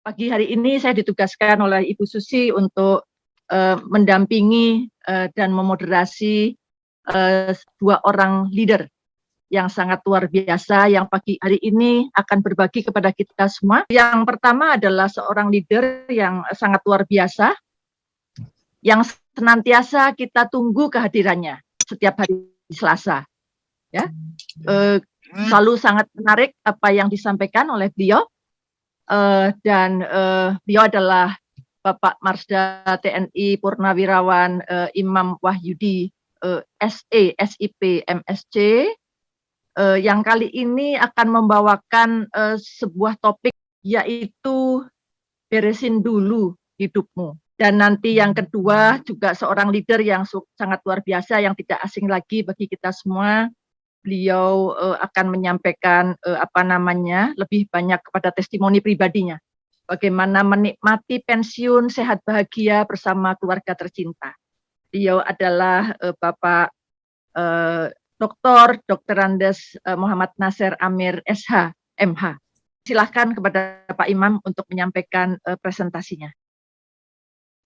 Pagi hari ini saya ditugaskan oleh Ibu Susi untuk mendampingi dan memoderasi dua orang leader yang sangat luar biasa yang pagi hari ini akan berbagi kepada kita semua. Yang pertama adalah seorang leader yang sangat luar biasa, yang senantiasa kita tunggu kehadirannya setiap hari Selasa. Ya, selalu sangat menarik apa yang disampaikan oleh beliau, dan beliau adalah Bapak Marsda TNI Purnawirawan Imam Wahyudi SE, SIP, MSc, yang kali ini akan membawakan sebuah topik, yaitu beresin dulu hidupmu. Dan nanti yang kedua juga seorang leader yang sangat luar biasa yang tidak asing lagi bagi kita semua. Beliau akan menyampaikan lebih banyak kepada testimoni pribadinya. Bagaimana menikmati pensiun sehat bahagia bersama keluarga tercinta. Beliau adalah Bapak Dr. Andes Muhammad Nasir Amir SH, MH. Silahkan kepada Pak Imam untuk menyampaikan presentasinya.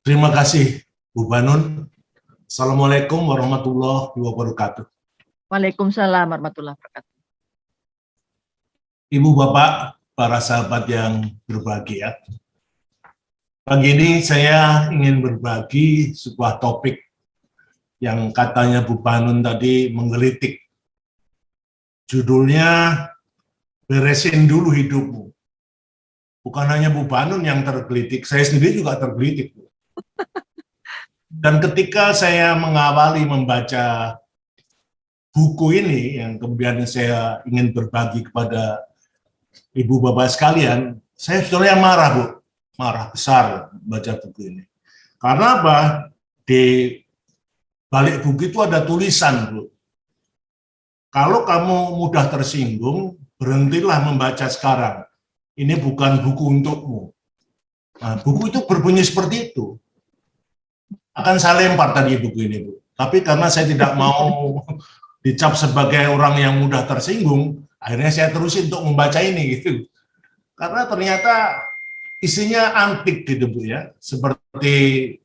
Terima kasih, Bu Banun. Assalamualaikum warahmatullahi wabarakatuh. Waalaikumsalam warahmatullahi wabarakatuh. Ibu, Bapak, para sahabat yang berbahagia. Pagi ini saya ingin berbagi sebuah topik yang katanya Bu Banun tadi menggelitik. Judulnya, beresin dulu hidupmu. Bukan hanya Bu Banun yang tergelitik, saya sendiri juga tergelitik. Dan ketika saya mengawali membaca buku ini, yang kemudian saya ingin berbagi kepada Ibu Bapak sekalian, saya sebetulnya marah, Bu. Marah besar baca buku ini. Karena apa? Di balik buku itu ada tulisan, Bu. Kalau kamu mudah tersinggung, berhentilah membaca sekarang. Ini bukan buku untukmu. Nah, buku itu berbunyi seperti itu. Akan saya lempar tadi buku ini, Bu. Tapi karena saya tidak mau dicap sebagai orang yang mudah tersinggung, akhirnya saya terusin untuk membaca ini gitu. Karena ternyata isinya antik gitu, Bu, ya. Seperti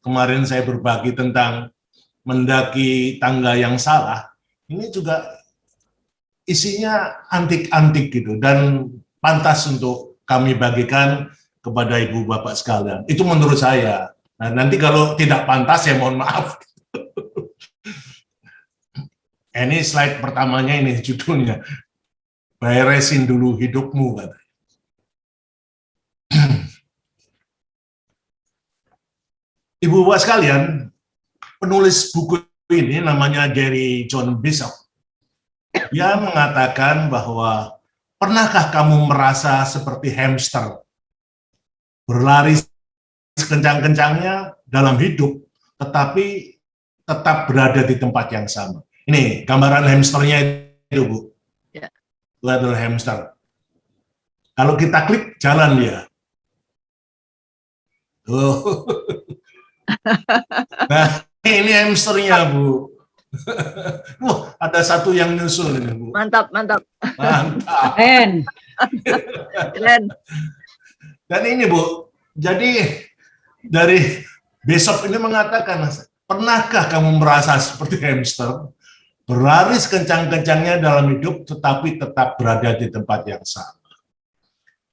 kemarin saya berbagi tentang mendaki tangga yang salah. Ini juga isinya antik-antik gitu dan pantas untuk kami bagikan kepada Ibu Bapak sekalian. Itu menurut saya. Nah, nanti kalau tidak pantas ya mohon maaf. Ini slide pertamanya, ini judulnya. Beresin dulu hidupmu, katanya. Ibu Bapak sekalian, penulis buku ini namanya Gary John Bishop. Dia mengatakan bahwa pernahkah kamu merasa seperti hamster berlari sekencang-kencangnya dalam hidup, tetapi tetap berada di tempat yang sama. Ini gambaran hamsternya itu, Bu. Ya. Itu adalah hamster. Kalau kita klik, jalan dia. Tuh. Nah, ini hamsternya, Bu. Wah, ada satu yang nyusul ini, Bu. Mantap, mantap. Mantap. Keren. Dan ini, Bu, jadi dari Bishop ini mengatakan, pernahkah kamu merasa seperti hamster, berlari sekencang-kencangnya dalam hidup, tetapi tetap berada di tempat yang sama?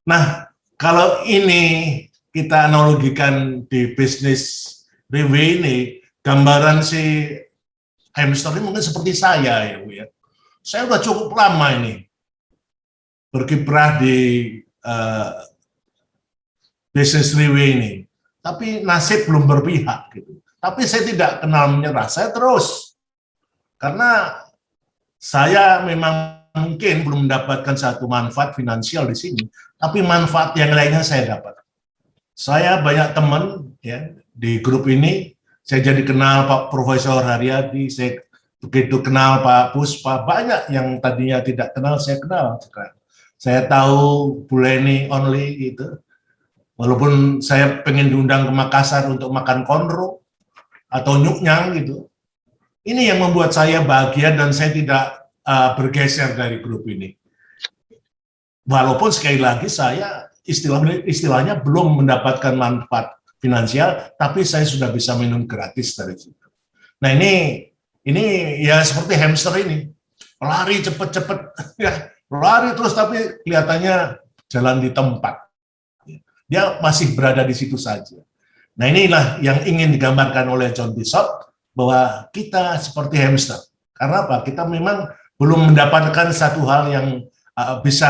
Nah, kalau ini kita analogikan di bisnis review ini, gambaran si hamster ini mungkin seperti saya, ya, Bu, ya. Saya udah cukup lama ini berkiprah di bisnis review ini. Tapi nasib belum berpihak gitu. Tapi saya tidak kenal menyerah, saya terus. Karena saya memang mungkin belum mendapatkan satu manfaat finansial di sini, tapi manfaat yang lainnya saya dapat. Saya banyak teman ya di grup ini, saya jadi kenal Pak Profesor Haryadi, saya begitu kenal Pak Puspa, banyak yang tadinya tidak kenal saya kenal sekarang. Saya tahu Bu Leni Only gitu. Walaupun saya pengen diundang ke Makassar untuk makan konro atau nyuknyang gitu. Ini yang membuat saya bahagia dan saya tidak bergeser dari grup ini. Walaupun sekali lagi saya istilahnya belum mendapatkan manfaat finansial, tapi saya sudah bisa minum gratis dari situ. Nah ini ya seperti hamster ini, lari cepet-cepet, ya lari terus tapi kelihatannya jalan di tempat. Dia masih berada di situ saja. Nah inilah yang ingin digambarkan oleh John Bishop, bahwa kita seperti hamster. Karena apa? Kita memang belum mendapatkan satu hal yang bisa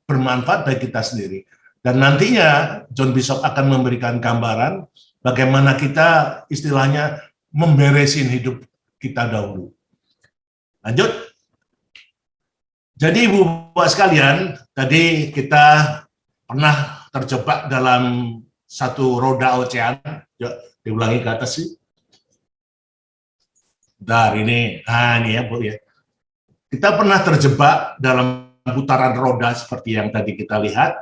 bermanfaat bagi kita sendiri. Dan nantinya John Bishop akan memberikan gambaran bagaimana kita istilahnya memberesin hidup kita dahulu. Lanjut. Jadi Ibu-Bapak sekalian, tadi kita pernah terjebak dalam satu roda ocean. Yuk, diulangi ke atas sih. Bentar, ini ya Bu ya. Kita pernah terjebak dalam putaran roda seperti yang tadi kita lihat.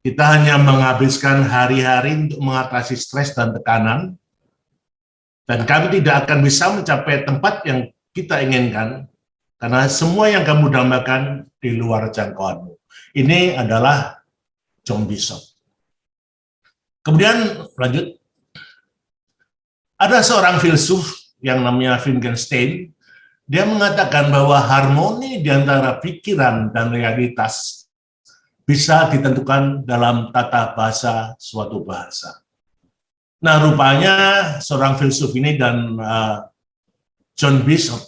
Kita hanya menghabiskan hari-hari untuk mengatasi stres dan tekanan. Dan kami tidak akan bisa mencapai tempat yang kita inginkan, karena semua yang kamu dambakan di luar jangkauanmu. Ini adalah John Bishop. Kemudian lanjut. Ada seorang filsuf yang namanya Wittgenstein. Dia mengatakan bahwa harmoni di antara pikiran dan realitas bisa ditentukan dalam tata bahasa suatu bahasa. Nah, rupanya seorang filsuf ini dan John Bishop,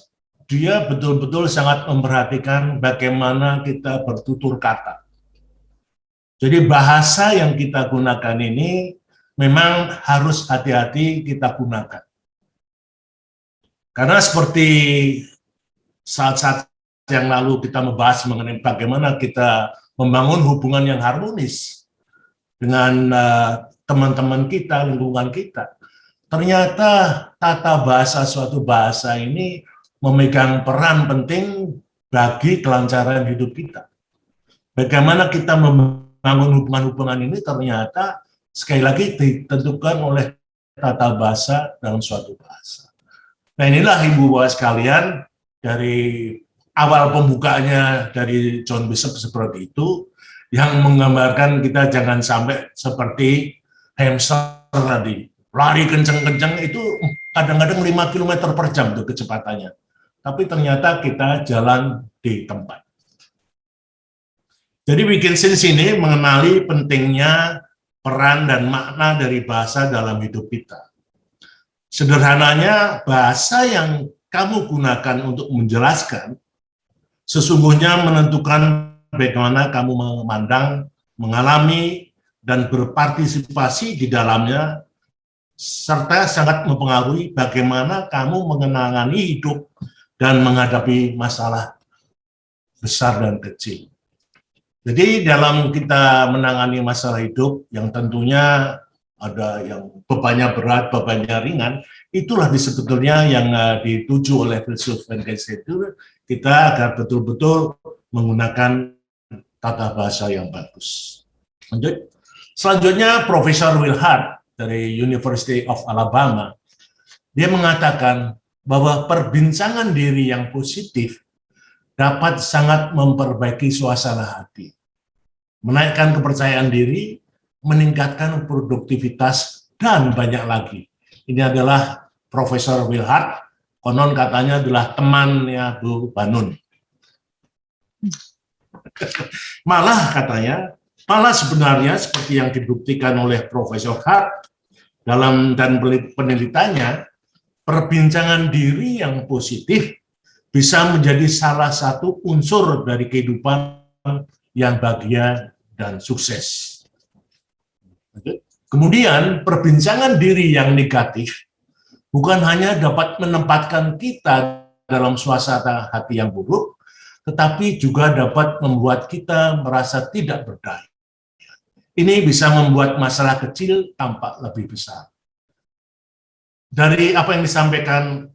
dia betul-betul sangat memperhatikan bagaimana kita bertutur kata. Jadi bahasa yang kita gunakan ini memang harus hati-hati kita gunakan. Karena seperti saat-saat yang lalu kita membahas mengenai bagaimana kita membangun hubungan yang harmonis dengan teman-teman kita, lingkungan kita. Ternyata tata bahasa suatu bahasa ini memegang peran penting bagi kelancaran hidup kita. Bagaimana kita membangun hubungan-hubungan ini ternyata sekali lagi ditentukan oleh tata bahasa dalam suatu bahasa. Nah inilah Ibu-Bapak sekalian, dari awal pembukanya dari John Bishop seperti itu, yang menggambarkan kita jangan sampai seperti hamster tadi, lari kenceng-kenceng itu kadang-kadang 5 km per jam tuh kecepatannya. Tapi ternyata kita jalan di tempat. Jadi Wittgenstein sini mengenali pentingnya peran dan makna dari bahasa dalam hidup kita. Sederhananya, bahasa yang kamu gunakan untuk menjelaskan sesungguhnya menentukan bagaimana kamu memandang, mengalami, dan berpartisipasi di dalamnya, serta sangat mempengaruhi bagaimana kamu mengenangani hidup dan menghadapi masalah besar dan kecil. Jadi dalam kita menangani masalah hidup yang tentunya ada yang bebannya berat, bebannya ringan, itulah sebetulnya yang dituju oleh filsuf Wittgenstein itu, kita agar betul-betul menggunakan tata bahasa yang bagus. Lanjut. Selanjutnya Profesor Will Hart dari University of Alabama, dia mengatakan bahwa perbincangan diri yang positif dapat sangat memperbaiki suasana hati, menaikkan kepercayaan diri, meningkatkan produktivitas, dan banyak lagi. Ini adalah Profesor Will Hart, konon katanya adalah temannya Bu Banun. Malah katanya, malah sebenarnya seperti yang dibuktikan oleh Profesor Hart dalam dan penelitiannya, perbincangan diri yang positif bisa menjadi salah satu unsur dari kehidupan yang bahagia dan sukses. Kemudian perbincangan diri yang negatif bukan hanya dapat menempatkan kita dalam suasana hati yang buruk, tetapi juga dapat membuat kita merasa tidak berdaya. Ini bisa membuat masalah kecil tampak lebih besar. Dari apa yang disampaikan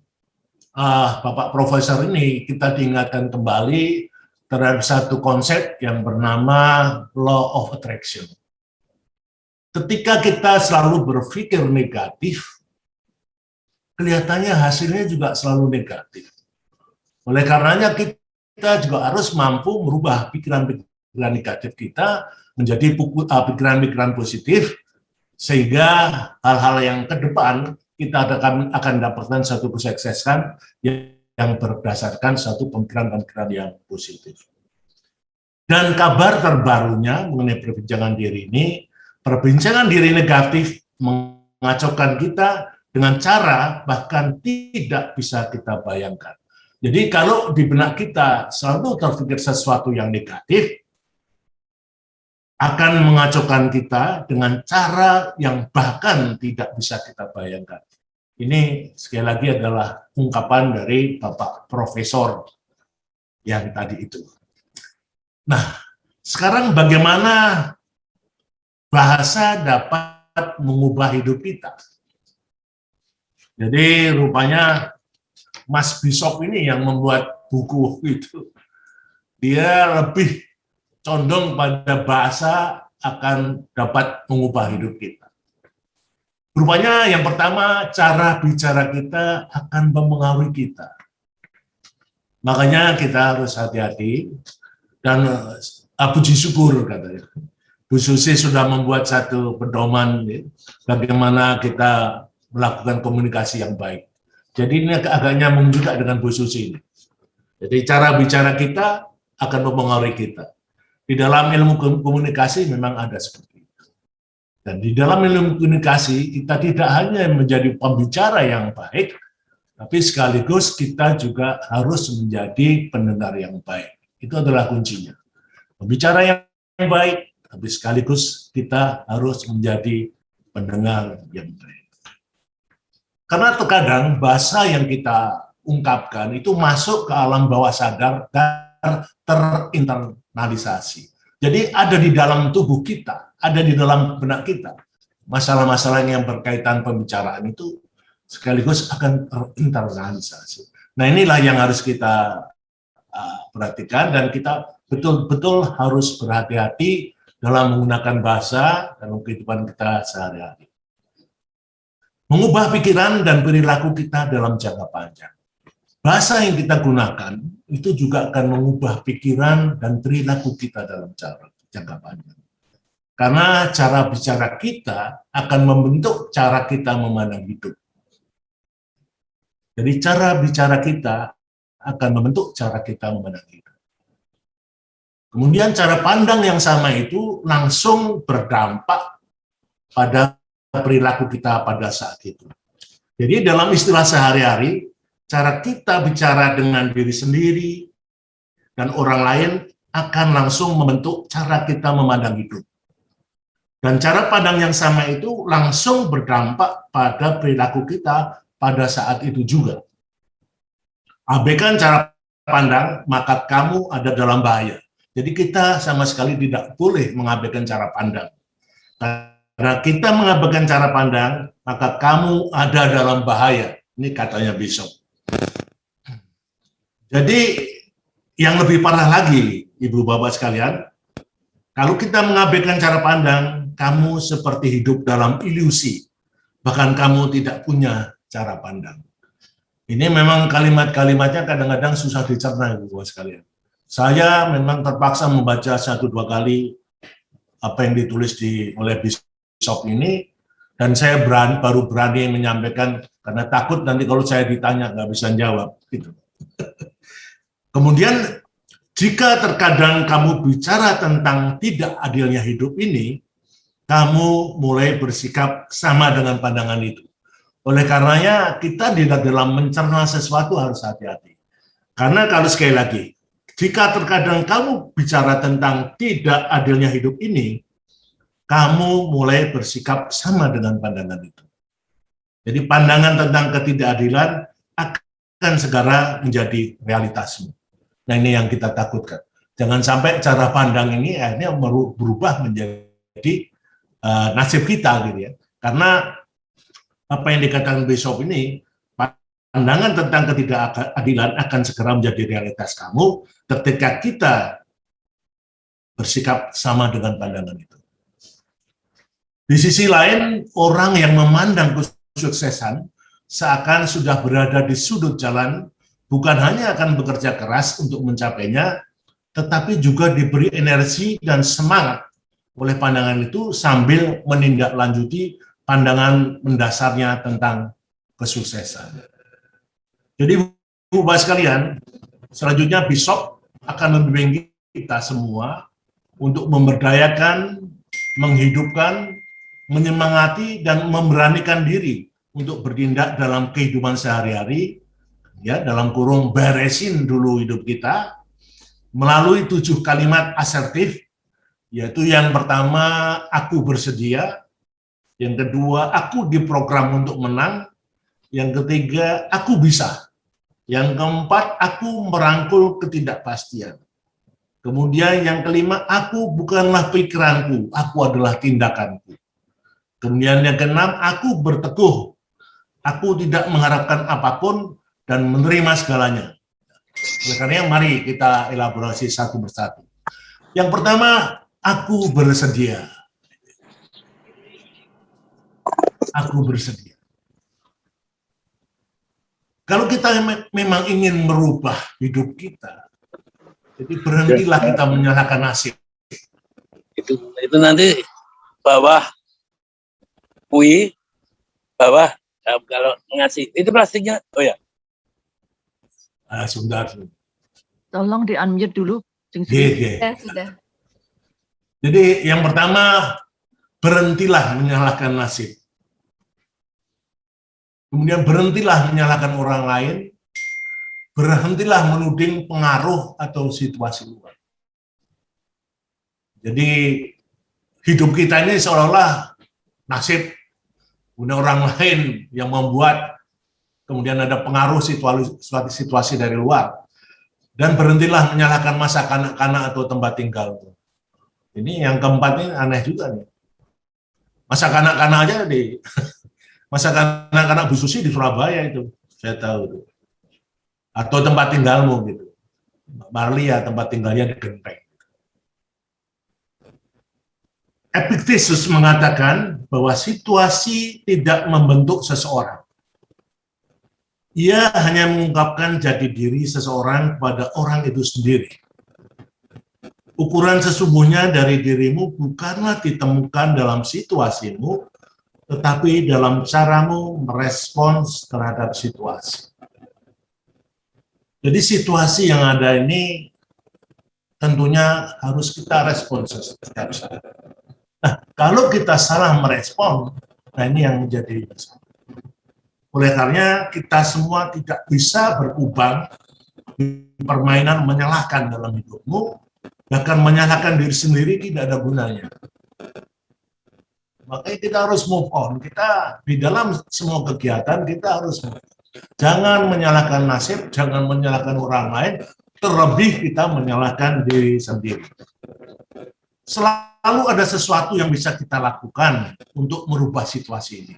Bapak Profesor ini, kita diingatkan kembali terhadap satu konsep yang bernama Law of Attraction. Ketika kita selalu berpikir negatif, kelihatannya hasilnya juga selalu negatif. Oleh karenanya kita juga harus mampu merubah pikiran-pikiran negatif kita menjadi pikiran-pikiran positif, sehingga hal-hal yang ke depan kita akan dapatkan satu kesuksesan yang berdasarkan satu pemikiran-pemikiran yang positif. Dan kabar terbarunya mengenai perbincangan diri ini, perbincangan diri negatif mengacaukan kita dengan cara bahkan tidak bisa kita bayangkan. Jadi kalau di benak kita selalu terpikir sesuatu yang negatif, akan mengacaukan kita dengan cara yang bahkan tidak bisa kita bayangkan. Ini sekali lagi adalah ungkapan dari Bapak Profesor yang tadi itu. Nah, sekarang bagaimana bahasa dapat mengubah hidup kita? Jadi rupanya Mas Bishop ini yang membuat buku itu, dia lebih condong pada bahasa akan dapat mengubah hidup kita. Rupanya yang pertama, cara bicara kita akan mempengaruhi kita. Makanya kita harus hati-hati dan puji syukur katanya. Bu Susi sudah membuat satu pedoman bagaimana kita melakukan komunikasi yang baik. Jadi ini agaknya nyambung juga dengan Bu Susi ini. Jadi cara bicara kita akan mempengaruhi kita. Di dalam ilmu komunikasi memang ada seperti itu. Dan di dalam ilmu komunikasi kita tidak hanya menjadi pembicara yang baik, tapi sekaligus kita juga harus menjadi pendengar yang baik. Itu adalah kuncinya. Pembicara yang baik, tapi sekaligus kita harus menjadi pendengar yang baik. Karena terkadang bahasa yang kita ungkapkan itu masuk ke alam bawah sadar dan terinternalisasi. Jadi ada di dalam tubuh kita, ada di dalam benak kita. Masalah-masalah yang berkaitan pembicaraan itu sekaligus akan terinternalisasi. Nah inilah yang harus kita perhatikan dan kita betul-betul harus berhati-hati dalam menggunakan bahasa dalam kehidupan kita sehari-hari. Mengubah pikiran dan perilaku kita dalam jangka panjang. Bahasa yang kita gunakan itu juga akan mengubah pikiran dan perilaku kita dalam jangka panjang. Karena cara bicara kita akan membentuk cara kita memandang hidup. Jadi cara bicara kita akan membentuk cara kita memandang hidup. Kemudian cara pandang yang sama itu langsung berdampak pada perilaku kita pada saat itu. Jadi dalam istilah sehari-hari, cara kita bicara dengan diri sendiri dan orang lain akan langsung membentuk cara kita memandang hidup. Dan cara pandang yang sama itu langsung berdampak pada perilaku kita pada saat itu juga. Abaikan cara pandang, maka kamu ada dalam bahaya. Jadi kita sama sekali tidak boleh mengabaikan cara pandang. Karena kita mengabaikan cara pandang, maka kamu ada dalam bahaya. Ini katanya Bishop. Jadi yang lebih parah lagi, Ibu Bapak sekalian, kalau kita mengabaikan cara pandang, kamu seperti hidup dalam ilusi. Bahkan kamu tidak punya cara pandang. Ini memang kalimat-kalimatnya kadang-kadang susah dicerna, Ibu Bapak sekalian. Saya memang terpaksa membaca 1-2 kali apa yang ditulis oleh Bishop ini, dan saya baru berani menyampaikan karena takut nanti kalau saya ditanya nggak bisa jawab. Gitu. Kemudian, jika terkadang kamu bicara tentang tidak adilnya hidup ini, kamu mulai bersikap sama dengan pandangan itu. Oleh karenanya, kita di dalam mencerna sesuatu harus hati-hati. Karena kalau sekali lagi, jika terkadang kamu bicara tentang tidak adilnya hidup ini, kamu mulai bersikap sama dengan pandangan itu. Jadi pandangan tentang ketidakadilan akan segera menjadi realitasmu. Nah ini yang kita takutkan. Jangan sampai cara pandang ini akhirnya berubah menjadi nasib kita gitu ya. Karena apa yang dikatakan Bishop ini, pandangan tentang ketidakadilan akan segera menjadi realitas kamu ketika kita bersikap sama dengan pandangan itu. Di sisi lain, orang yang memandang kesuksesan seakan sudah berada di sudut jalan, bukan hanya akan bekerja keras untuk mencapainya, tetapi juga diberi energi dan semangat oleh pandangan itu sambil menindaklanjuti pandangan mendasarnya tentang kesuksesan. Jadi Bapak sekalian, selanjutnya Bishop akan membimbing kita semua untuk memberdayakan, menghidupkan, menyemangati, dan memberanikan diri untuk bertindak dalam kehidupan sehari-hari, ya, dalam kurung beresin dulu hidup kita, melalui 7 kalimat asertif, yaitu yang pertama, aku bersedia, yang kedua, aku diprogram untuk menang, yang ketiga, aku bisa, yang keempat, aku merangkul ketidakpastian. Kemudian yang kelima, aku bukanlah pikiranku, aku adalah tindakanku. Kemudian yang keenam, aku berteguh, aku tidak mengharapkan apapun dan menerima segalanya. Oleh karena mari kita elaborasi satu persatu. Yang pertama, aku bersedia. Aku bersedia. Kalau kita memang ingin merubah hidup kita, jadi berhentilah kita menyalahkan nasib. Itu nanti bawah UI, bawah kalau ngasih itu plastiknya, oh ya. Sebentar. Tolong di-unmute dulu. Sudah. Jadi yang pertama, berhentilah menyalahkan nasib. Kemudian berhentilah menyalahkan orang lain, berhentilah menuding pengaruh atau situasi luar. Jadi hidup kita ini seolah-olah nasib, kemudian orang lain yang membuat, kemudian ada pengaruh situasi dari luar. Dan berhentilah menyalahkan masa kanak-kanak atau tempat tinggal. Ini yang keempat ini aneh juga nih. Masa kanak-kanak aja di masa kanak-kanak Bu Susi di Surabaya itu, saya tahu itu. Atau tempat tinggalmu gitu. Marli ya tempat tinggalnya di Genteng. Epictetus mengatakan bahwa situasi tidak membentuk seseorang. Ia hanya mengungkapkan jati diri seseorang kepada orang itu sendiri. Ukuran sesungguhnya dari dirimu bukanlah ditemukan dalam situasimu, tetapi dalam caramu merespons terhadap situasi. Jadi situasi yang ada ini tentunya harus kita respons setiap saat. Nah, kalau kita salah merespon, nah ini yang menjadi masalah. Oleh karena kita semua tidak bisa berkubang di permainan menyalahkan dalam hidupmu, bahkan menyalahkan diri sendiri tidak ada gunanya. Makanya kita harus move on. Kita di dalam semua kegiatan kita harus jangan menyalahkan nasib, jangan menyalahkan orang lain, terlebih kita menyalahkan diri sendiri. Selalu ada sesuatu yang bisa kita lakukan untuk merubah situasi ini.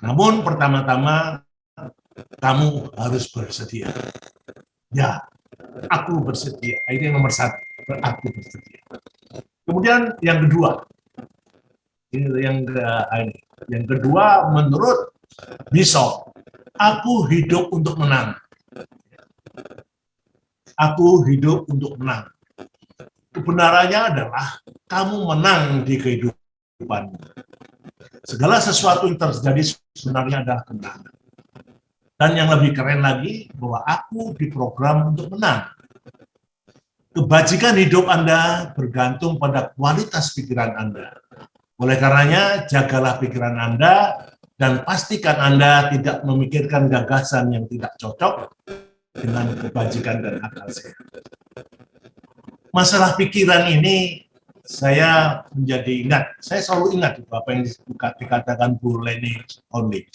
Namun pertama-tama kamu harus bersedia. Ya, aku bersedia. Ini yang nomor 1. Aku bersedia. Kemudian yang kedua, yang kedua menurut Bishop, aku hidup untuk menang. Aku hidup untuk menang. Kebenarannya adalah kamu menang di kehidupanmu. Segala sesuatu yang terjadi sebenarnya adalah kemenangan. Dan yang lebih keren lagi, bahwa aku diprogram untuk menang. Kebajikan hidup Anda bergantung pada kualitas pikiran Anda. Oleh karenanya, jagalah pikiran Anda dan pastikan Anda tidak memikirkan gagasan yang tidak cocok dengan kebajikan dan akal sehat. Masalah pikiran ini saya menjadi ingat, saya selalu ingat apa yang dikatakan Bu Leni Only.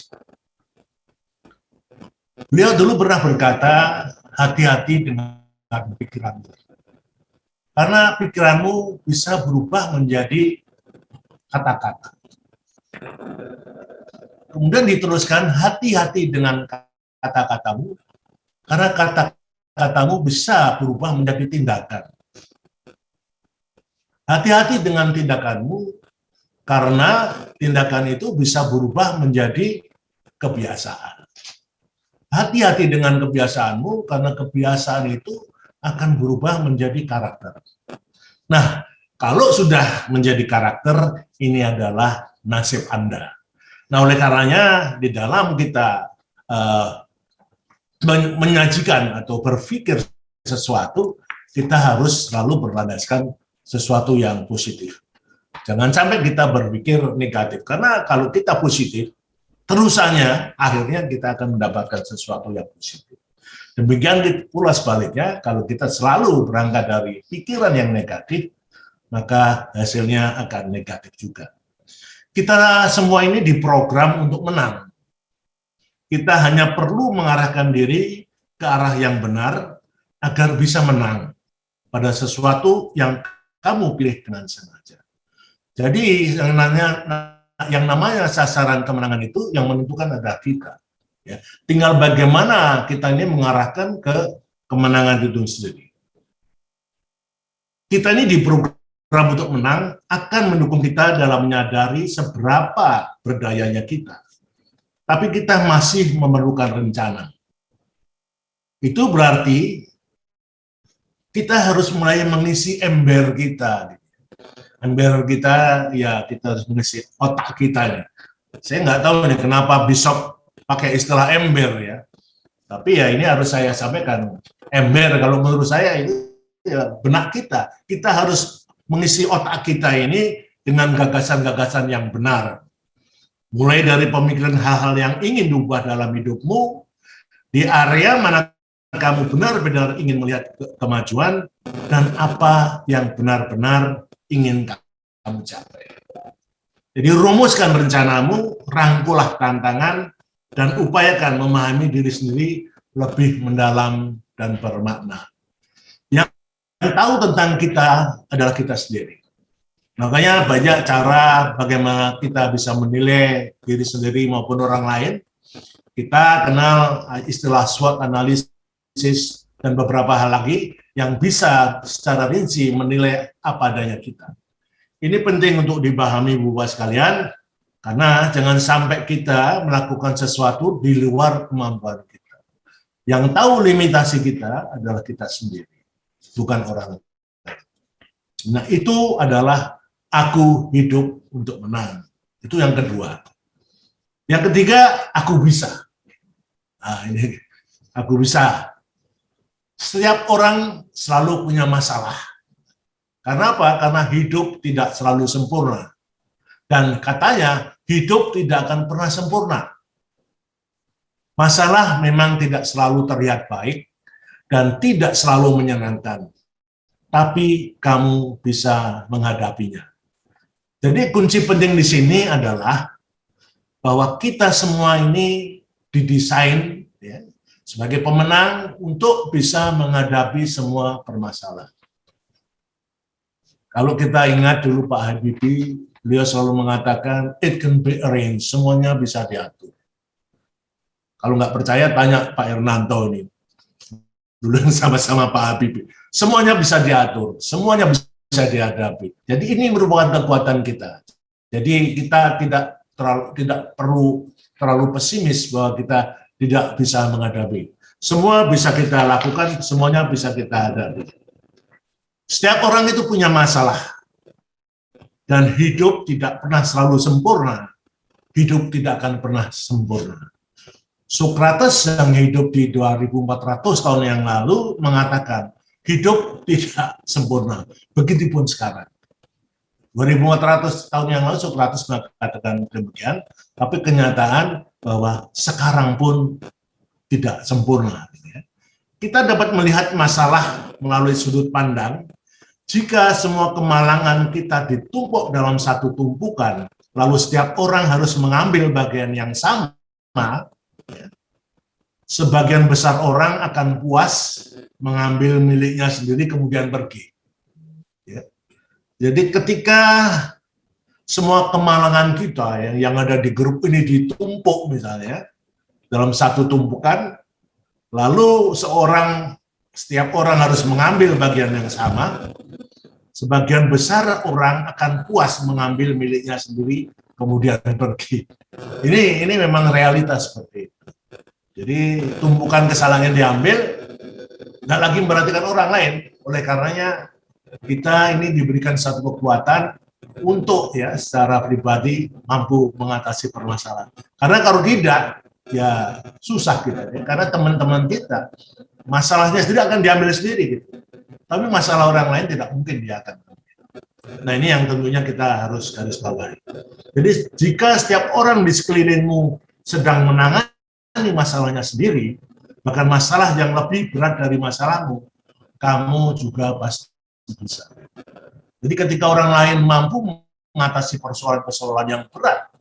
Beliau dulu pernah berkata, hati-hati dengan pikiranmu. Karena pikiranmu bisa berubah menjadi kata-kata. Kemudian diteruskan, hati-hati dengan kata-katamu, karena kata-katamu bisa berubah menjadi tindakan. Hati-hati dengan tindakanmu, karena tindakan itu bisa berubah menjadi kebiasaan. Hati-hati dengan kebiasaanmu, karena kebiasaan itu akan berubah menjadi karakter. Nah, Kalau sudah menjadi karakter, ini adalah nasib Anda. Nah, oleh karenanya di dalam kita menyajikan atau berpikir sesuatu, kita harus selalu berlandaskan sesuatu yang positif. Jangan sampai kita berpikir negatif, karena kalau kita positif, terusannya akhirnya kita akan mendapatkan sesuatu yang positif. Demikian pula sebaliknya, kalau kita selalu berangkat dari pikiran yang negatif, maka hasilnya akan negatif juga. Kita semua ini diprogram untuk menang. Kita hanya perlu mengarahkan diri ke arah yang benar agar bisa menang pada sesuatu yang kamu pilih dengan sengaja. Jadi yang namanya sasaran kemenangan itu yang menentukan adalah kita. Ya. Tinggal bagaimana kita ini mengarahkan ke kemenangan itu sendiri. Kita ini diprogram untuk menang akan mendukung kita dalam menyadari seberapa berdayanya kita. Tapi kita masih memerlukan rencana. Itu berarti kita harus mulai mengisi ember kita. Ember kita, ya kita harus mengisi otak kita. Ya. Saya nggak tahu nih kenapa Bishop pakai istilah ember ya. Tapi ya ini harus saya sampaikan. Ember kalau menurut saya itu ya, benak kita. Kita harus mengisi otak kita ini dengan gagasan-gagasan yang benar. Mulai dari pemikiran hal-hal yang ingin diubah dalam hidupmu, di area mana kamu benar-benar ingin melihat kemajuan, dan apa yang benar-benar ingin kamu capai. Jadi rumuskan rencanamu, rangkulah tantangan, dan upayakan memahami diri sendiri lebih mendalam dan bermakna. Yang tahu tentang kita adalah kita sendiri. Makanya banyak cara bagaimana kita bisa menilai diri sendiri maupun orang lain. Kita kenal istilah SWOT analisis dan beberapa hal lagi yang bisa secara rinci menilai apa adanya kita. Ini penting untuk dipahami Bapak sekalian, karena jangan sampai kita melakukan sesuatu di luar kemampuan kita. Yang tahu limitasi kita adalah kita sendiri, bukan orang lain. Nah, itu adalah aku hidup untuk menang. Itu yang kedua. Yang ketiga, aku bisa. Nah, ini aku bisa. Setiap orang selalu punya masalah. Karena apa? Karena hidup tidak selalu sempurna. Dan katanya, hidup tidak akan pernah sempurna. Masalah memang tidak selalu terlihat baik dan tidak selalu menyenangkan. Tapi kamu bisa menghadapinya. Jadi kunci penting di sini adalah bahwa kita semua ini didesain ya, sebagai pemenang untuk bisa menghadapi semua permasalahan. Kalau kita ingat dulu Pak Habibie, beliau selalu mengatakan, it can be arranged, semuanya bisa diatur. Kalau nggak percaya, tanya Pak Hernanto ini. Dulu sama-sama Pak Habibie. Semuanya bisa diatur, semuanya bisa dihadapi. Jadi ini merupakan kekuatan kita. Jadi kita tidak perlu terlalu pesimis bahwa kita tidak bisa menghadapi. Semua bisa kita lakukan, semuanya bisa kita hadapi. Setiap orang itu punya masalah. Dan hidup tidak pernah selalu sempurna. Hidup tidak akan pernah sempurna. Sokrates yang hidup di 2400 tahun yang lalu mengatakan, hidup tidak sempurna. Begitupun sekarang. 2400 tahun yang lalu Sokrates mengatakan demikian, tapi kenyataan bahwa sekarang pun tidak sempurna. Kita dapat melihat masalah melalui sudut pandang. Jika semua kemalangan kita ditumpuk dalam satu tumpukan, lalu setiap orang harus mengambil bagian yang sama, sebagian besar orang akan puas mengambil miliknya sendiri kemudian pergi. Ya. Jadi ketika semua kemalangan kita yang ada di grup ini ditumpuk misalnya dalam satu tumpukan, lalu setiap orang harus mengambil bagian yang sama, sebagian besar orang akan puas mengambil miliknya sendiri kemudian pergi. Ini memang realitas seperti itu. Jadi tumpukan kesalahan yang diambil nggak lagi memperhatikan orang lain. Oleh karenanya kita ini diberikan satu kekuatan untuk ya secara pribadi mampu mengatasi permasalahan. Karena kalau tidak, ya susah kita. Ya. Karena teman-teman kita, masalahnya sendiri akan diambil sendiri. Gitu. Tapi masalah orang lain tidak mungkin dia akan. Nah ini yang tentunya kita harus garis bawahi. Jadi jika setiap orang di sekelilingmu sedang menangani masalahnya sendiri, bahkan masalah yang lebih berat dari masalahmu, kamu juga pasti bisa. Jadi ketika orang lain mampu mengatasi persoalan-persoalan yang berat,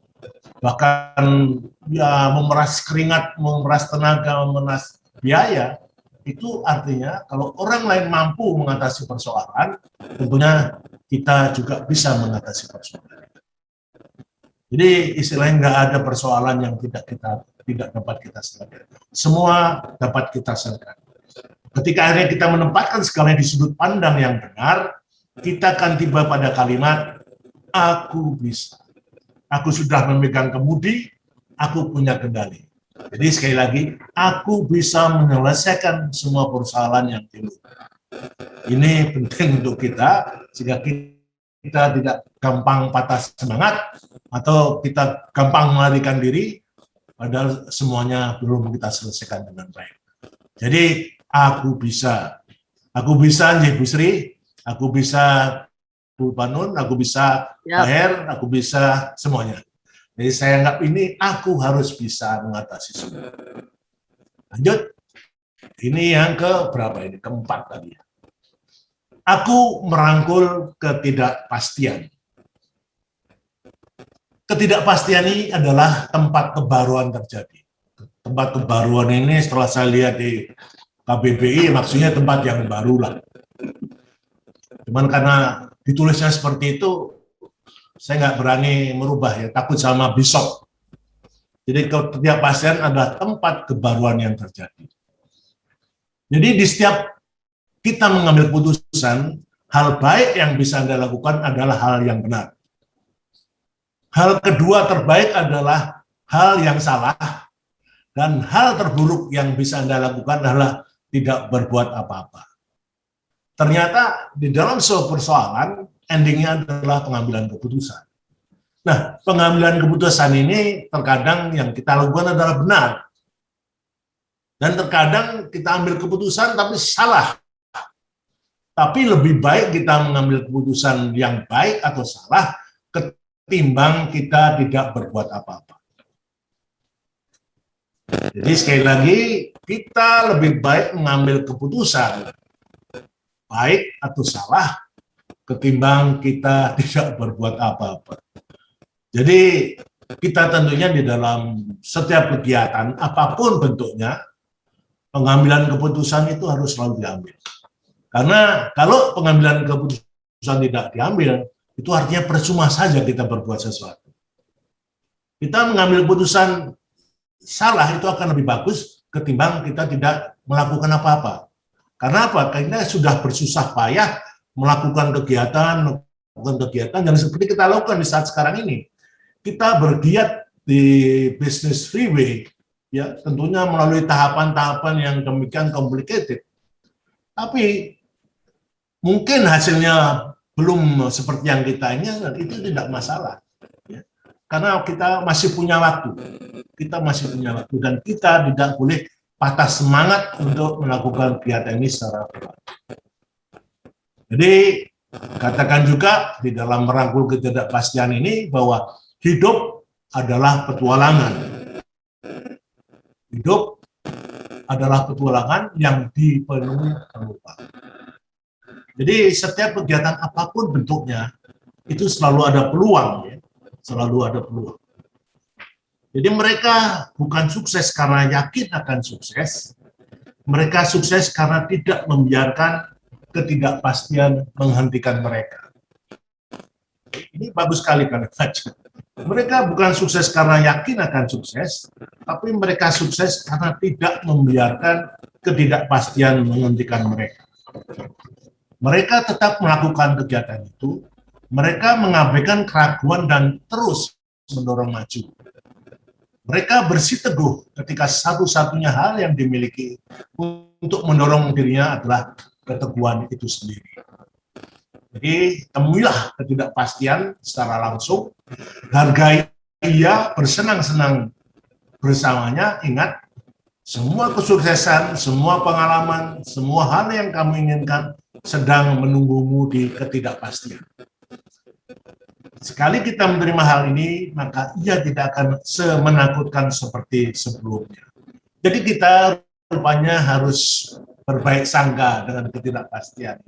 bahkan ya memeras keringat, memeras tenaga, memeras biaya, itu artinya kalau orang lain mampu mengatasi persoalan, tentunya kita juga bisa mengatasi persoalan. Jadi istilahnya nggak ada persoalan yang tidak dapat kita selesaikan. Semua dapat kita selesaikan. Ketika akhirnya kita menempatkan segalanya di sudut pandang yang benar, kita akan tiba pada kalimat, aku bisa. Aku sudah memegang kemudi, aku punya kendali. Jadi sekali lagi, aku bisa menyelesaikan semua persoalan yang timbul. Ini penting untuk kita, sehingga kita tidak gampang patah semangat, atau kita gampang melarikan diri, padahal semuanya belum kita selesaikan dengan baik. Jadi, aku bisa. Aku bisa, Bu Sri, aku bisa Bu Panun, aku bisa Pak Her, aku bisa semuanya. Jadi saya anggap ini aku harus bisa mengatasi semua. Lanjut, ini yang ke berapa ini? Keempat tadi. Aku merangkul ketidakpastian. Ketidakpastian ini adalah tempat kebaruan terjadi. Tempat kebaruan ini setelah saya lihat di KBBI maksudnya tempat yang baru lah. Cuman karena ditulisnya seperti itu, saya nggak berani merubah ya, takut sama besok. Jadi ketidakpastian adalah tempat kebaruan yang terjadi. Jadi di setiap kita mengambil keputusan, hal baik yang bisa Anda lakukan adalah hal yang benar. Hal kedua terbaik adalah hal yang salah, dan hal terburuk yang bisa Anda lakukan adalah tidak berbuat apa-apa. Ternyata di dalam sebuah persoalan, endingnya adalah pengambilan keputusan. Nah, pengambilan keputusan ini terkadang yang kita lakukan adalah benar. Dan terkadang kita ambil keputusan tapi salah. Tapi lebih baik kita mengambil keputusan yang baik atau salah ketimbang kita tidak berbuat apa-apa. Jadi sekali lagi, kita lebih baik mengambil keputusan baik atau salah ketimbang kita tidak berbuat apa-apa. Jadi kita tentunya di dalam setiap kegiatan, apapun bentuknya, pengambilan keputusan itu harus selalu diambil. Karena kalau pengambilan keputusan tidak diambil, itu artinya percuma saja kita berbuat sesuatu. Kita mengambil keputusan salah itu akan lebih bagus ketimbang kita tidak melakukan apa-apa. Karena apa? Karena sudah bersusah payah melakukan kegiatan yang seperti kita lakukan di saat sekarang ini. Kita bergiat di business freeway, ya tentunya melalui tahapan-tahapan yang demikian complicated. Tapi mungkin hasilnya belum seperti yang kita inginkan, itu tidak masalah. Ya. Karena kita masih punya waktu. Kita masih punya waktu dan kita tidak boleh patah semangat untuk melakukan kegiatan ini secara berat. Jadi katakan juga di dalam merangkul ketidakpastian ini bahwa hidup adalah petualangan. Hidup adalah petualangan yang dipenuhi penumpang. Jadi setiap kegiatan apapun bentuknya, itu selalu ada peluang. Ya. Selalu ada peluang. Jadi mereka bukan sukses karena yakin akan sukses, mereka sukses karena tidak membiarkan ketidakpastian menghentikan mereka. Ini bagus sekali kan? Mereka bukan sukses karena yakin akan sukses, tapi mereka sukses karena tidak membiarkan ketidakpastian menghentikan mereka. Mereka tetap melakukan kegiatan itu, mereka mengabaikan keraguan dan terus mendorong maju. Mereka bersiteguh ketika satu-satunya hal yang dimiliki untuk mendorong dirinya adalah keteguhan itu sendiri. Jadi temuilah ketidakpastian secara langsung, hargai ia, bersenang-senang bersamanya. Ingat, semua kesuksesan, semua pengalaman, semua hal yang kamu inginkan sedang menunggumu di ketidakpastian. Sekali kita menerima hal ini, maka ia tidak akan semenakutkan seperti sebelumnya. Jadi kita rupanya harus berbaik sangka dengan ketidakpastian.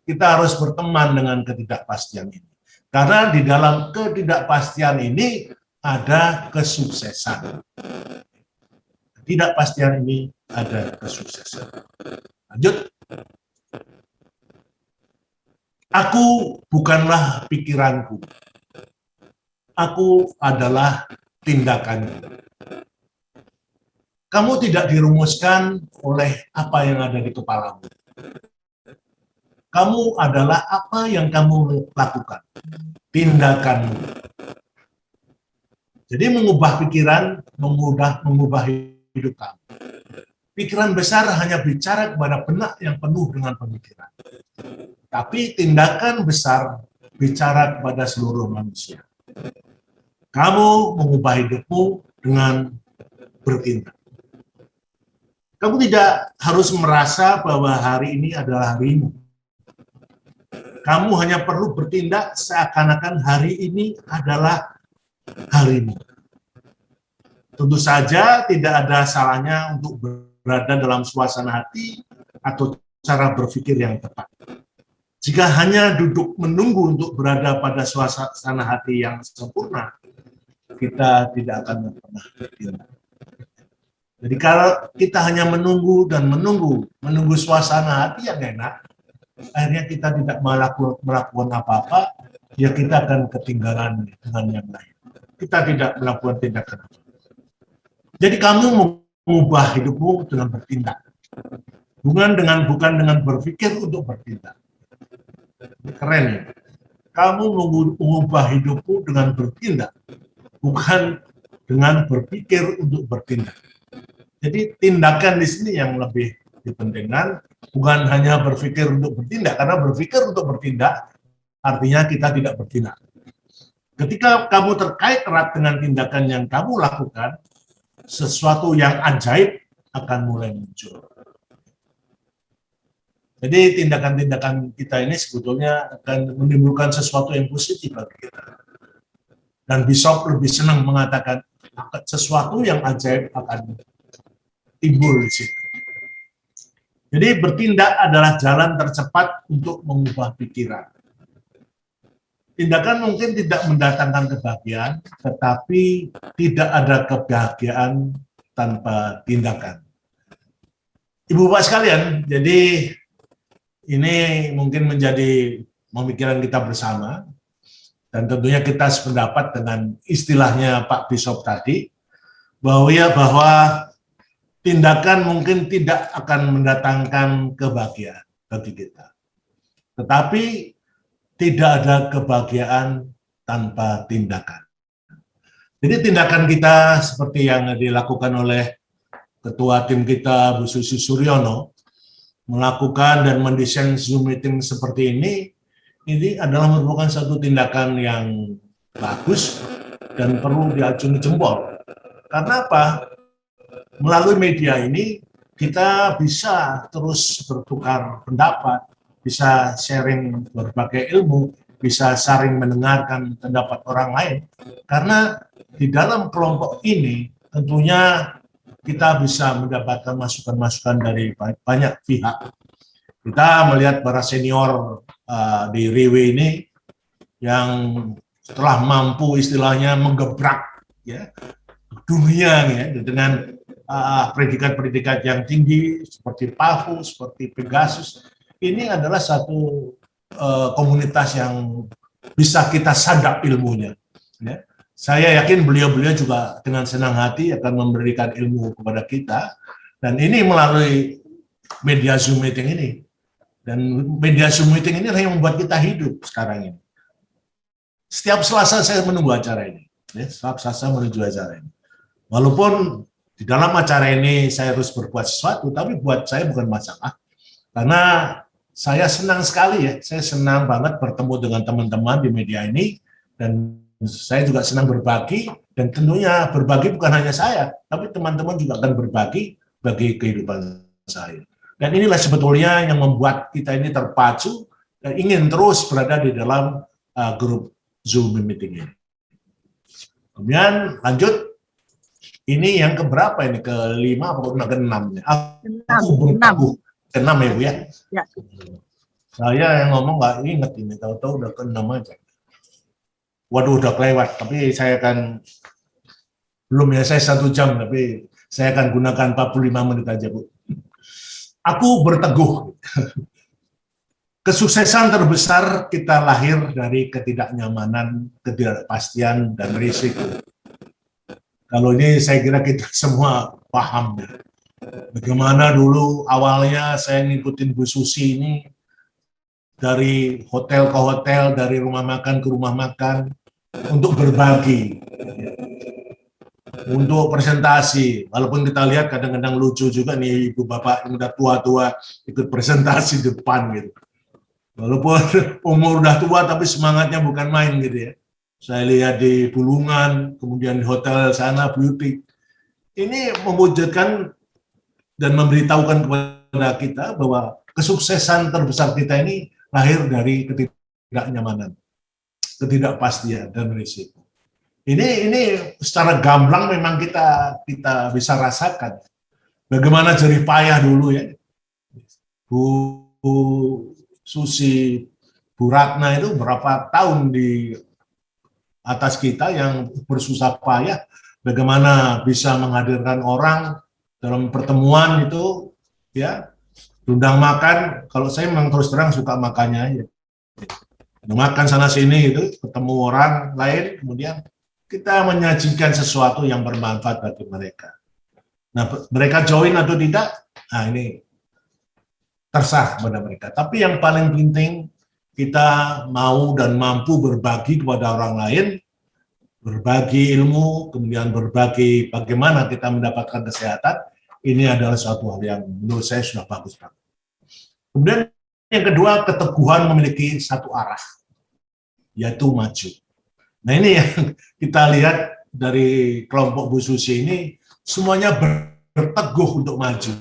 Kita harus berteman dengan ketidakpastian ini. Karena di dalam ketidakpastian ini ada kesuksesan. Ketidakpastian ini ada kesuksesan. Lanjut. Aku bukanlah pikiranku. Aku adalah tindakanku. Kamu tidak dirumuskan oleh apa yang ada di kepalamu. Kamu adalah apa yang kamu lakukan, tindakanmu. Jadi mengubah pikiran, mengubah hidup kamu. Pikiran besar hanya bicara kepada benak yang penuh dengan pemikiran. Tapi tindakan besar bicara kepada seluruh manusia. Kamu mengubah hidupmu dengan bertindak. Kamu tidak harus merasa bahwa hari ini adalah harimu. Kamu hanya perlu bertindak seakan-akan hari ini adalah harimu. Tentu saja tidak ada salahnya untuk berada dalam suasana hati atau cara berpikir yang tepat. Jika hanya duduk menunggu untuk berada pada suasana hati yang sempurna, kita tidak akan pernah bertindak. Jadi kalau kita hanya menunggu dan menunggu suasana hati yang enak, akhirnya kita tidak melakukan apa-apa, ya kita akan ketinggalan dengan yang lain. Kita tidak melakukan tindakan apa. Jadi kamu mengubah hidupmu dengan bertindak, bukan dengan berpikir untuk bertindak. Keren ya. Kamu mengubah hidupmu dengan bertindak, bukan dengan berpikir untuk bertindak. Jadi tindakan di sini yang lebih dipentingkan, bukan hanya berpikir untuk bertindak, karena berpikir untuk bertindak artinya kita tidak bertindak. Ketika kamu terkait erat dengan tindakan yang kamu lakukan, sesuatu yang ajaib akan mulai muncul. Jadi tindakan-tindakan kita ini sebetulnya akan menimbulkan sesuatu yang positif bagi kita. Dan Bishop lebih senang mengatakan sesuatu yang ajaib akan timbul di situ. Jadi bertindak adalah jalan tercepat untuk mengubah pikiran. Tindakan mungkin tidak mendatangkan kebahagiaan, tetapi tidak ada kebahagiaan tanpa tindakan. Ibu Bapak sekalian, jadi ini mungkin menjadi pemikiran kita bersama, dan tentunya kita sependapat dengan istilahnya Pak Bishop tadi, bahwa tindakan mungkin tidak akan mendatangkan kebahagiaan bagi kita. Tetapi tidak ada kebahagiaan tanpa tindakan. Jadi tindakan kita seperti yang dilakukan oleh ketua tim kita, Bu Susi Suryono, melakukan dan mendesain Zoom meeting seperti ini adalah merupakan satu tindakan yang bagus dan perlu diacungi jempol. Karena apa? Melalui media ini kita bisa terus bertukar pendapat, bisa sharing berbagai ilmu, bisa saling mendengarkan pendapat orang lain. Karena di dalam kelompok ini tentunya kita bisa mendapatkan masukan-masukan dari banyak pihak. Kita melihat para senior di Riwe ini yang telah mampu istilahnya menggebrak ya dunia ya, dengan predikat-predikat yang tinggi seperti PAFU, seperti Pegasus. Ini adalah satu komunitas yang bisa kita sadap ilmunya. Ya. Saya yakin beliau-beliau juga dengan senang hati akan memberikan ilmu kepada kita. Dan ini melalui media Zoom meeting ini. Dan media Zoom meeting ini yang membuat kita hidup sekarang ini. Setiap Selasa saya menunggu acara ini. Ya, setiap Selasa menuju acara ini. Walaupun di dalam acara ini saya harus berbuat sesuatu, tapi buat saya bukan masalah. Karena saya senang sekali ya, saya senang banget bertemu dengan teman-teman di media ini, dan saya juga senang berbagi, dan tentunya berbagi bukan hanya saya, tapi teman-teman juga akan berbagi bagi kehidupan saya. Dan inilah sebetulnya yang membuat kita ini terpacu dan ingin terus berada di dalam grup Zoom meeting ini. Kemudian lanjut, ini yang keberapa ini? Kelima atau ke-6? Aku bertabuh. Ke-6 ya Bu ya? Ya. Saya yang ngomong nggak inget ini, tahu-tahu udah ke-6 aja. Waduh, udah kelewat, tapi saya akan, belum ya, saya 1 jam, tapi saya akan gunakan 45 menit aja Bu. Aku berteguh. Kesuksesan terbesar kita lahir dari ketidaknyamanan, ketidakpastian, dan risiko. Kalau ini saya kira kita semua paham ya. Bagaimana dulu awalnya saya ngikutin Bu Susi ini dari hotel ke hotel, dari rumah makan ke rumah makan untuk berbagi, untuk presentasi. Walaupun kita lihat kadang-kadang lucu juga nih ibu bapak yang udah tua-tua ikut presentasi depan gitu. Walaupun umur udah tua tapi semangatnya bukan main gitu ya. Saya lihat di Bulungan, kemudian di hotel sana, beauty. Ini mewujudkan dan memberitahukan kepada kita bahwa kesuksesan terbesar kita ini lahir dari ketidaknyamanan, ketidakpastian, dan risiko. Ini secara gamblang memang kita bisa rasakan. Bagaimana jerih payah dulu ya. Bu Susi, Bu Ratna itu berapa tahun di atas kita yang bersusah payah, bagaimana bisa menghadirkan orang dalam pertemuan itu, ya, undang makan. Kalau saya memang terus terang suka makannya aja. Makan sana sini itu, ketemu orang lain, kemudian kita menyajikan sesuatu yang bermanfaat bagi mereka. Nah, mereka join atau tidak, nah ini terserah pada mereka. Tapi yang paling penting, kita mau dan mampu berbagi kepada orang lain, berbagi ilmu, kemudian berbagi bagaimana kita mendapatkan kesehatan. Ini adalah suatu hal yang menurut saya sudah bagus banget. Kemudian yang kedua, keteguhan memiliki satu arah, yaitu maju. Nah ini yang kita lihat dari kelompok Bu Susi ini, semuanya berteguh untuk maju.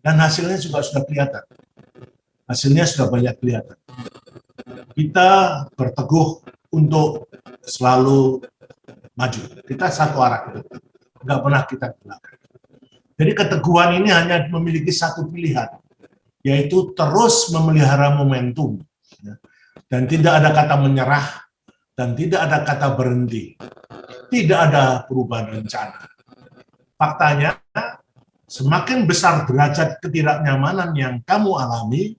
Dan hasilnya juga sudah kelihatan. Hasilnya sudah banyak kelihatan. Kita berteguh untuk selalu maju. Kita satu arah. Nggak pernah kita belakang. Jadi keteguhan ini hanya memiliki satu pilihan, yaitu terus memelihara momentum. Dan tidak ada kata menyerah, dan tidak ada kata berhenti. Tidak ada perubahan rencana. Faktanya, semakin besar derajat ketidaknyamanan yang kamu alami,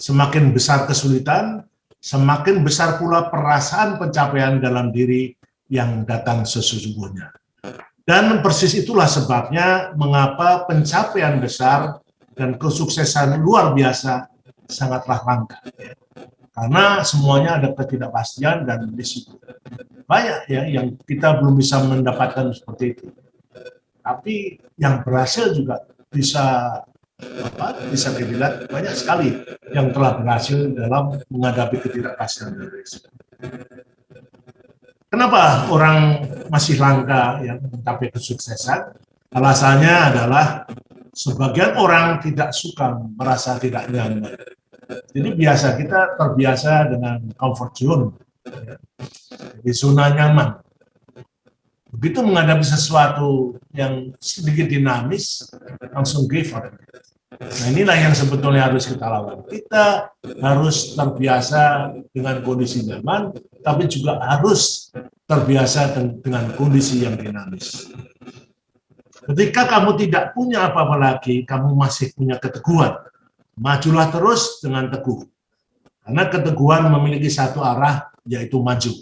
semakin besar kesulitan, semakin besar pula perasaan pencapaian dalam diri yang datang sesungguhnya. Dan persis itulah sebabnya mengapa pencapaian besar dan kesuksesan luar biasa sangatlah langka. Karena semuanya ada ketidakpastian dan risiko. Banyak ya yang kita belum bisa mendapatkan seperti itu. Tapi yang berhasil juga bisa dilihat banyak sekali yang telah berhasil dalam menghadapi ketidakpastian dan risiko. Kenapa orang masih langka yang mencapai kesuksesan? Alasannya adalah sebagian orang tidak suka merasa tidak nyaman. Jadi kita terbiasa dengan comfort zone, di zona nyaman. Begitu menghadapi sesuatu yang sedikit dinamis, langsung give up. Nah inilah yang sebetulnya harus kita lawan. Kita harus terbiasa dengan kondisi nyaman, tapi juga harus terbiasa dengan kondisi yang dinamis. Ketika kamu tidak punya apa-apa lagi, kamu masih punya keteguhan. Majulah terus dengan teguh. Karena keteguhan memiliki satu arah, yaitu maju.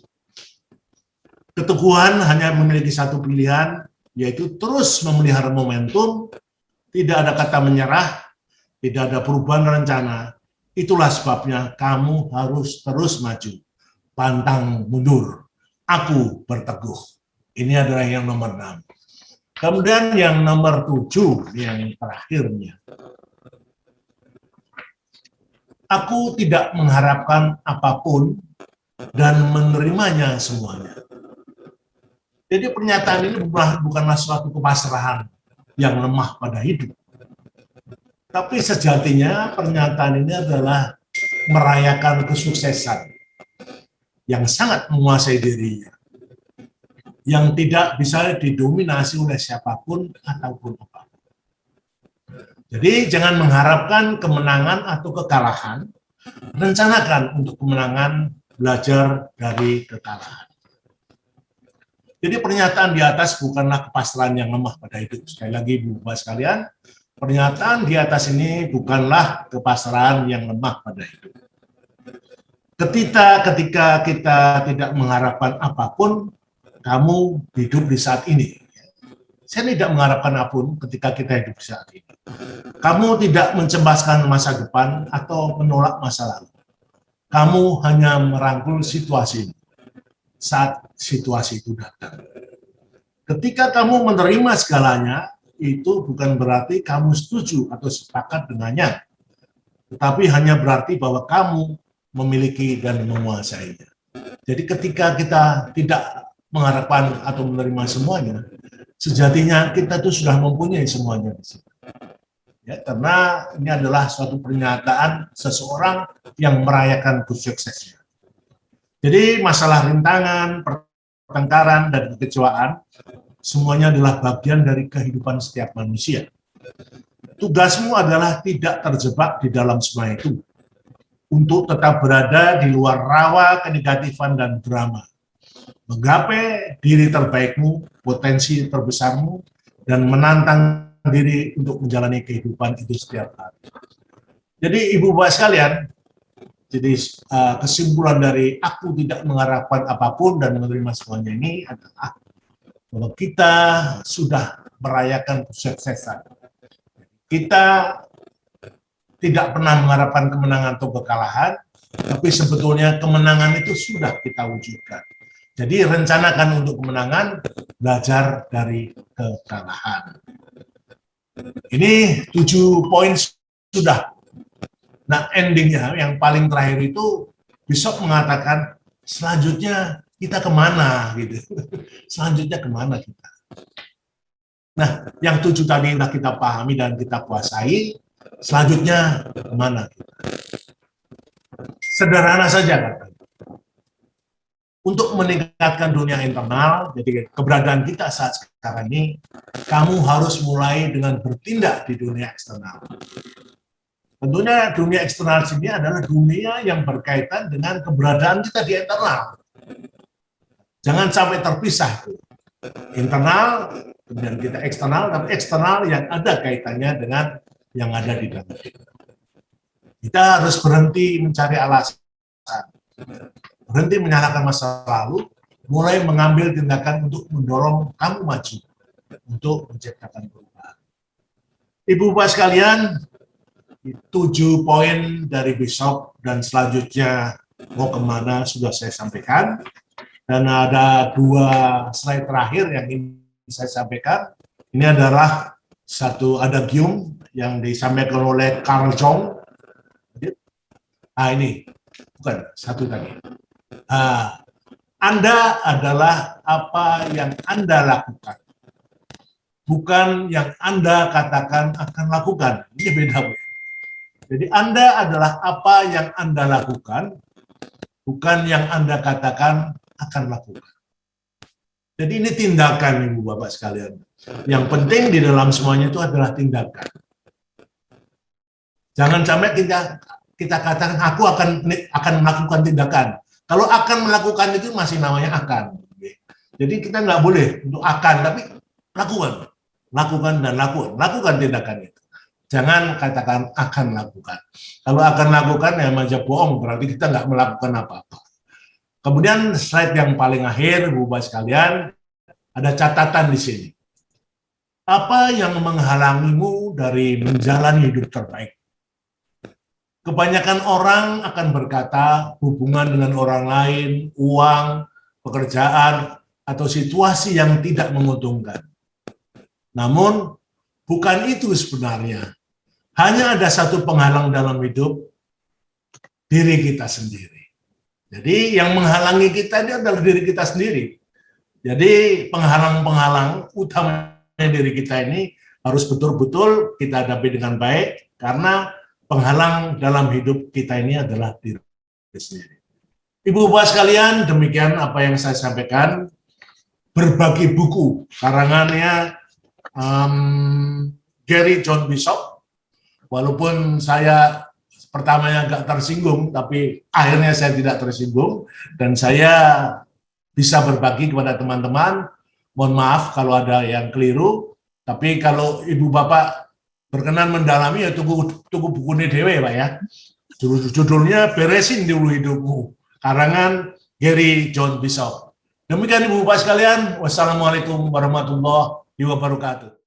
Keteguhan hanya memiliki satu pilihan, yaitu terus memelihara momentum, tidak ada kata menyerah, tidak ada perubahan rencana. Itulah sebabnya kamu harus terus maju, pantang mundur. Aku berteguh. Ini adalah yang nomor 6. Kemudian yang nomor 7, yang terakhirnya. Aku tidak mengharapkan apapun dan menerimanya semuanya. Jadi pernyataan ini bukanlah suatu kepasrahan yang lemah pada hidup. Tapi sejatinya pernyataan ini adalah merayakan kesuksesan yang sangat menguasai dirinya, yang tidak bisa didominasi oleh siapapun ataupun apapun. Jadi jangan mengharapkan kemenangan atau kekalahan, rencanakan untuk kemenangan, belajar dari kekalahan. Jadi pernyataan di atas bukanlah kepasrahan yang lemah pada hidup. Sekali lagi Bapak sekalian, pernyataan di atas ini bukanlah kepasrahan yang lemah pada hidup. Ketika kita tidak mengharapkan apapun, kamu hidup di saat ini. Saya tidak mengharapkan apapun ketika kita hidup di saat ini. Kamu tidak mencemaskan masa depan atau menolak masa lalu. Kamu hanya merangkul situasi saat situasi itu datang. Ketika kamu menerima segalanya, itu bukan berarti kamu setuju atau sepakat dengannya, tetapi hanya berarti bahwa kamu memiliki dan menguasainya. Jadi ketika kita tidak mengharapkan atau menerima semuanya, sejatinya kita tuh sudah mempunyai semuanya di sini. Ya, karena ini adalah suatu pernyataan seseorang yang merayakan kesuksesannya. Jadi masalah rintangan, pertengkaran, dan kekecewaan, semuanya adalah bagian dari kehidupan setiap manusia. Tugasmu adalah tidak terjebak di dalam semua itu, untuk tetap berada di luar rawa kenegatifan dan drama. Menggapai diri terbaikmu, potensi terbesarmu, dan menantang diri untuk menjalani kehidupan itu setiap hari. Jadi Ibu Bapak sekalian, jadi kesimpulan dari aku tidak mengharapkan apapun dan menerima semuanya ini adalah bahwa kita sudah merayakan kesuksesan. Kita tidak pernah mengharapkan kemenangan atau kekalahan, tapi sebetulnya kemenangan itu sudah kita wujudkan. Jadi rencanakan untuk kemenangan, belajar dari kekalahan. Ini 7 poin sudah. Nah, endingnya yang paling terakhir itu Bishop mengatakan selanjutnya kita kemana gitu. Selanjutnya kemana kita? Nah, yang 7 tadi sudah kita pahami dan kita kuasai. Selanjutnya kemana kita? Sederhana saja katanya. Untuk meningkatkan dunia internal, jadi keberadaan kita saat sekarang ini, kamu harus mulai dengan bertindak di dunia eksternal. Tentunya dunia eksternal sini adalah dunia yang berkaitan dengan keberadaan kita di internal. Jangan sampai terpisah. Internal, kemudian kita eksternal, tapi eksternal yang ada kaitannya dengan yang ada di dalam kita. Kita harus berhenti mencari alasan. Berhenti menyalahkan masa lalu, mulai mengambil tindakan untuk mendorong kamu maju, untuk menciptakan perubahan. Ibu Bapak sekalian, 7 poin dari Bishop dan selanjutnya mau kemana sudah saya sampaikan, dan ada 2 slide terakhir yang ingin saya sampaikan. Ini adalah satu adagium yang disampaikan oleh Carl Jung. Ini bukan satu tadi. Anda adalah apa yang Anda lakukan, bukan yang Anda katakan akan lakukan. Ini beda. Jadi Anda adalah apa yang Anda lakukan, bukan yang Anda katakan akan lakukan. Jadi ini tindakan, Ibu Bapak sekalian. Yang penting di dalam semuanya itu adalah tindakan. Jangan sampai kita katakan aku akan melakukan tindakan. Kalau akan melakukan itu masih namanya akan. Jadi kita nggak boleh untuk akan, tapi lakukan dan lakukan tindakan itu. Jangan katakan akan lakukan. Kalau akan lakukan ya macam bohong, berarti kita nggak melakukan apa-apa. Kemudian slide yang paling akhir, Bu Bapak sekalian, ada catatan di sini. Apa yang menghalangimu dari menjalani hidup terbaik? Kebanyakan orang akan berkata hubungan dengan orang lain, uang, pekerjaan, atau situasi yang tidak menguntungkan. Namun, bukan itu sebenarnya. Hanya ada satu penghalang dalam hidup, diri kita sendiri. Jadi yang menghalangi kita ini adalah diri kita sendiri. Jadi penghalang-penghalang utamanya diri kita ini harus betul-betul kita hadapi dengan baik, karena penghalang dalam hidup kita ini adalah diri sendiri. Ibu bapak sekalian, demikian apa yang saya sampaikan. Berbagi buku karangannya Gary John Bishop. Walaupun saya pertamanya agak tersinggung, tapi akhirnya saya tidak tersinggung dan saya bisa berbagi kepada teman-teman. Mohon maaf kalau ada yang keliru, tapi kalau ibu bapak berkenan mendalami ya tunggu buku ini dewe Pak ya. Judulnya Beresin Dulu Hidupmu, karangan Gary John Bishop. Demikian ibu bapak sekalian, wassalamualaikum warahmatullahi wabarakatuh.